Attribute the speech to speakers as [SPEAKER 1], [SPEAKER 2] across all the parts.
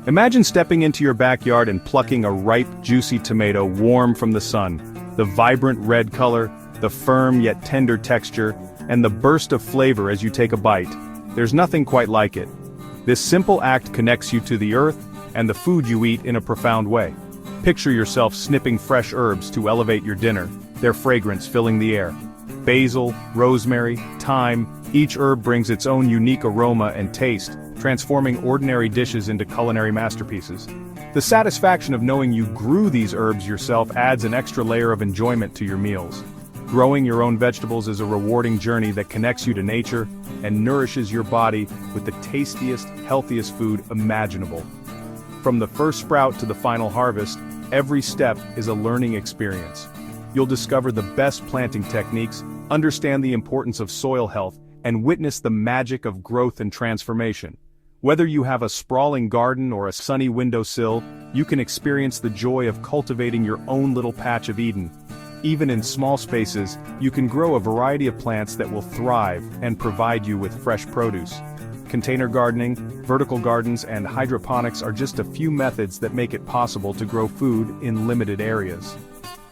[SPEAKER 1] Imagine stepping into your backyard and plucking a ripe, juicy tomato warm from the sun. The vibrant red color, the firm yet tender texture, and the burst of flavor as you take a bite. There's nothing quite like it. This simple act connects you to the earth and the food you eat in a profound way. Picture yourself snipping fresh herbs to elevate your dinner, their fragrance filling the air. Basil, rosemary, thyme, each herb brings its own unique aroma and taste, transforming ordinary dishes into culinary masterpieces. The satisfaction of knowing you grew these herbs yourself adds an extra layer of enjoyment to your meals. Growing your own vegetables is a rewarding journey that connects you to nature and nourishes your body with the tastiest, healthiest food imaginable. From the first sprout to the final harvest, every step is a learning experience. You'll discover the best planting techniques, understand the importance of soil health, and witness the magic of growth and transformation. Whether you have a sprawling garden or a sunny windowsill, you can experience the joy of cultivating your own little patch of Eden. Even in small spaces, you can grow a variety of plants that will thrive and provide you with fresh produce. Container gardening, vertical gardens, and hydroponics are just a few methods that make it possible to grow food in limited areas.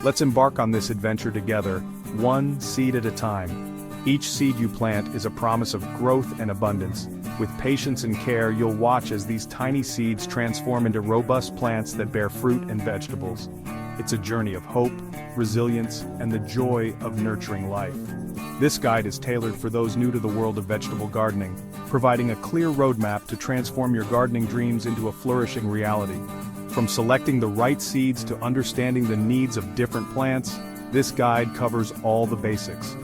[SPEAKER 1] Let's embark on this adventure together, one seed at a time. Each seed you plant is a promise of growth and abundance. With patience and care, you'll watch as these tiny seeds transform into robust plants that bear fruit and vegetables. It's a journey of hope, resilience, and the joy of nurturing life. This guide is tailored for those new to the world of vegetable gardening, providing a clear roadmap to transform your gardening dreams into a flourishing reality. From selecting the right seeds to understanding the needs of different plants, this guide covers all the basics.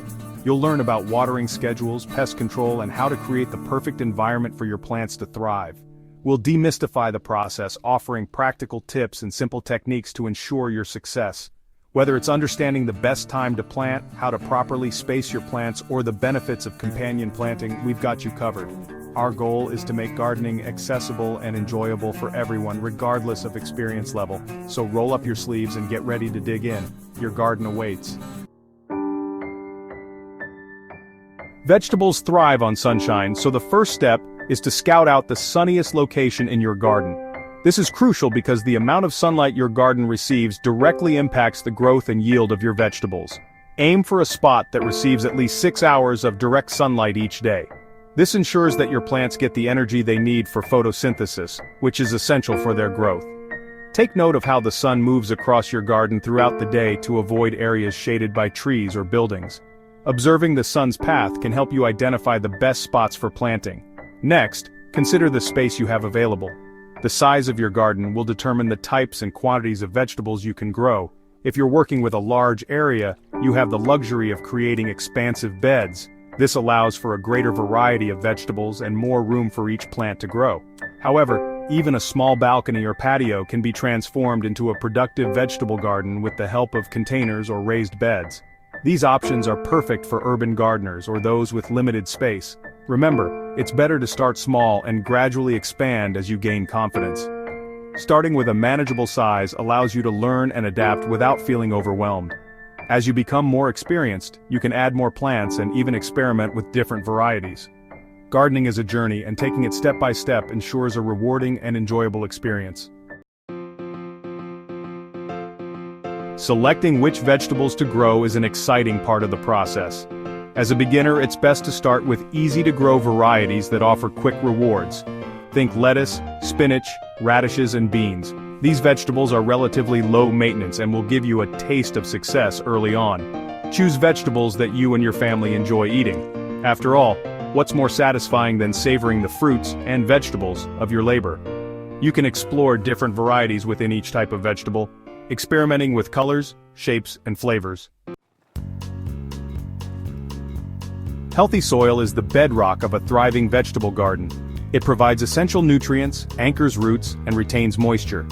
[SPEAKER 1] You'll learn about watering schedules, pest control, and how to create the perfect environment for your plants to thrive. We'll demystify the process, offering practical tips and simple techniques to ensure your success. Whether it's understanding the best time to plant, how to properly space your plants, or the benefits of companion planting, we've got you covered. Our goal is to make gardening accessible and enjoyable for everyone, regardless of experience level. So roll up your sleeves and get ready to dig in. Your garden awaits. Vegetables thrive on sunshine, so the first step is to scout out the sunniest location in your garden. This is crucial because the amount of sunlight your garden receives directly impacts the growth and yield of your vegetables. Aim for a spot that receives at least 6 hours of direct sunlight each day. This ensures that your plants get the energy they need for photosynthesis, which is essential for their growth. Take note of how the sun moves across your garden throughout the day to avoid areas shaded by trees or buildings. Observing the sun's path can help you identify the best spots for planting. Next, consider the space you have available. The size of your garden will determine the types and quantities of vegetables you can grow. If you're working with a large area, you have the luxury of creating expansive beds. This allows for a greater variety of vegetables and more room for each plant to grow. However, even a small balcony or patio can be transformed into a productive vegetable garden with the help of containers or raised beds. These options are perfect for urban gardeners or those with limited space. Remember, it's better to start small and gradually expand as you gain confidence. Starting with a manageable size allows you to learn and adapt without feeling overwhelmed. As you become more experienced, you can add more plants and even experiment with different varieties. Gardening is a journey, and taking it step by step ensures a rewarding and enjoyable experience. Selecting which vegetables to grow is an exciting part of the process. As a beginner, it's best to start with easy-to-grow varieties that offer quick rewards. Think lettuce, spinach, radishes, and beans. These vegetables are relatively low maintenance and will give you a taste of success early on. Choose vegetables that you and your family enjoy eating. After all, what's more satisfying than savoring the fruits and vegetables of your labor? You can explore different varieties within each type of vegetable, experimenting with colors, shapes, and flavors. Healthy soil is the bedrock of a thriving vegetable garden. It provides essential nutrients, anchors roots, and retains moisture.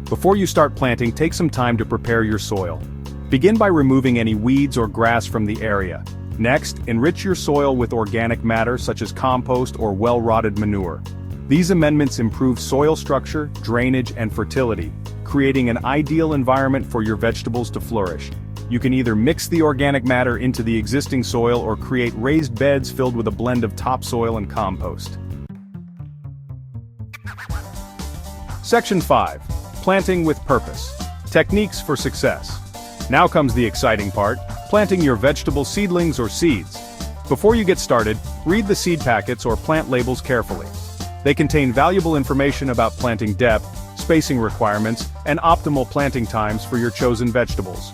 [SPEAKER 1] Before you start planting, take some time to prepare your soil. Begin by removing any weeds or grass from the area. Next, enrich your soil with organic matter such as compost or well-rotted manure. These amendments improve soil structure, drainage, and fertility, creating an ideal environment for your vegetables to flourish. You can either mix the organic matter into the existing soil or create raised beds filled with a blend of topsoil and compost. Section 5. Planting with purpose. Techniques for success. Now comes the exciting part, planting your vegetable seedlings or seeds. Before you get started, read the seed packets or plant labels carefully. They contain valuable information about planting depth, spacing requirements, and optimal planting times for your chosen vegetables.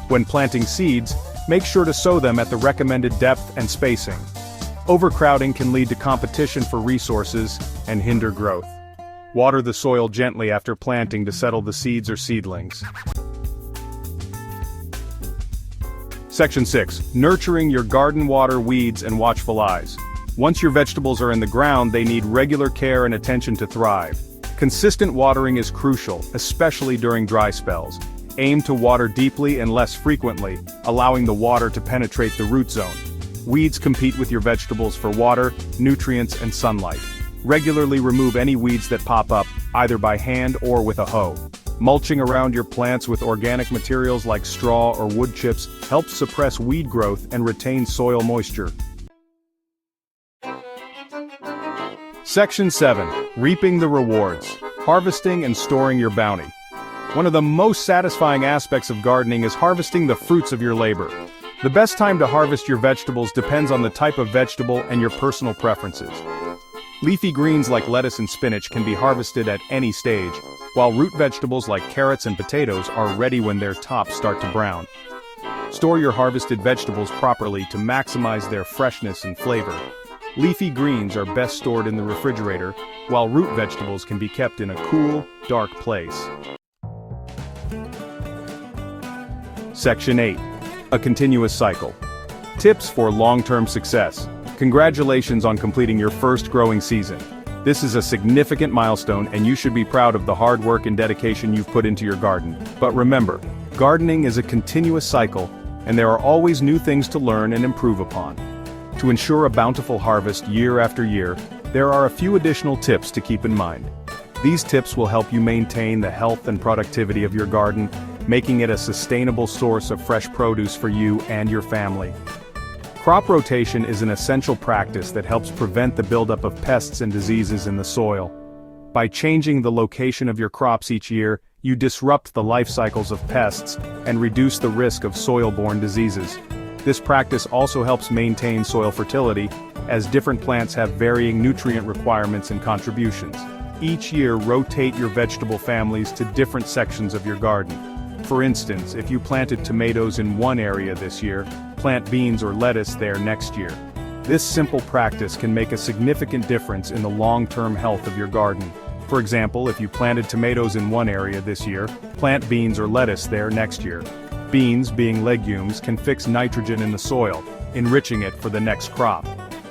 [SPEAKER 1] When planting seeds, make sure to sow them at the recommended depth and spacing. Overcrowding can lead to competition for resources and hinder growth. Water the soil gently after planting to settle the seeds or seedlings. Section 6. Nurturing your garden. Water weeds and watchful eyes. Once your vegetables are in the ground, they need regular care and attention to thrive. Consistent watering is crucial, especially during dry spells. Aim to water deeply and less frequently, allowing the water to penetrate the root zone. Weeds compete with your vegetables for water, nutrients, and sunlight. Regularly remove any weeds that pop up, either by hand or with a hoe. Mulching around your plants with organic materials like straw or wood chips helps suppress weed growth and retain soil moisture. Section 7. Reaping the rewards. Harvesting and storing your bounty. One of the most satisfying aspects of gardening is harvesting the fruits of your labor. The best time to harvest your vegetables depends on the type of vegetable and your personal preferences. Leafy greens like lettuce and spinach can be harvested at any stage, while root vegetables like carrots and potatoes are ready when their tops start to brown. Store your harvested vegetables properly to maximize their freshness and flavor. Leafy greens are best stored in the refrigerator, while root vegetables can be kept in a cool, dark place. Section 8. A continuous cycle. Tips for long-term success. Congratulations on completing your first growing season. This is a significant milestone and you should be proud of the hard work and dedication you've put into your garden. But remember, gardening is a continuous cycle, and there are always new things to learn and improve upon. To ensure a bountiful harvest year after year, there are a few additional tips to keep in mind. These tips will help you maintain the health and productivity of your garden, making it a sustainable source of fresh produce for you and your family. Crop rotation is an essential practice that helps prevent the buildup of pests and diseases in the soil. By changing the location of your crops each year, you disrupt the life cycles of pests and reduce the risk of soil-borne diseases. This practice also helps maintain soil fertility, as different plants have varying nutrient requirements and contributions. Each year, rotate your vegetable families to different sections of your garden. For instance, if you planted tomatoes in one area this year, plant beans or lettuce there next year. This simple practice can make a significant difference in the long-term health of your garden. For example, if you planted tomatoes in one area this year, plant beans or lettuce there next year. Beans, being legumes, can fix nitrogen in the soil, enriching it for the next crop.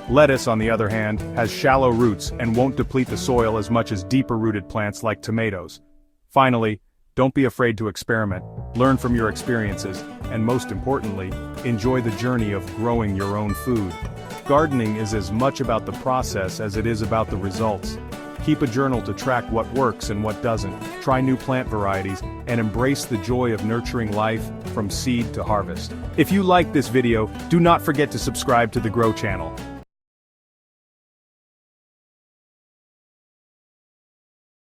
[SPEAKER 1] Lettuce, on the other hand, has shallow roots and won't deplete the soil as much as deeper-rooted plants like tomatoes. Finally, don't be afraid to experiment, learn from your experiences, and most importantly, enjoy the journey of growing your own food. Gardening is as much about the process as it is about the results. Keep a journal to track what works and what doesn't, try new plant varieties, and embrace the joy of nurturing life from seed to harvest. If you liked this video, do not forget to subscribe to the Grow channel.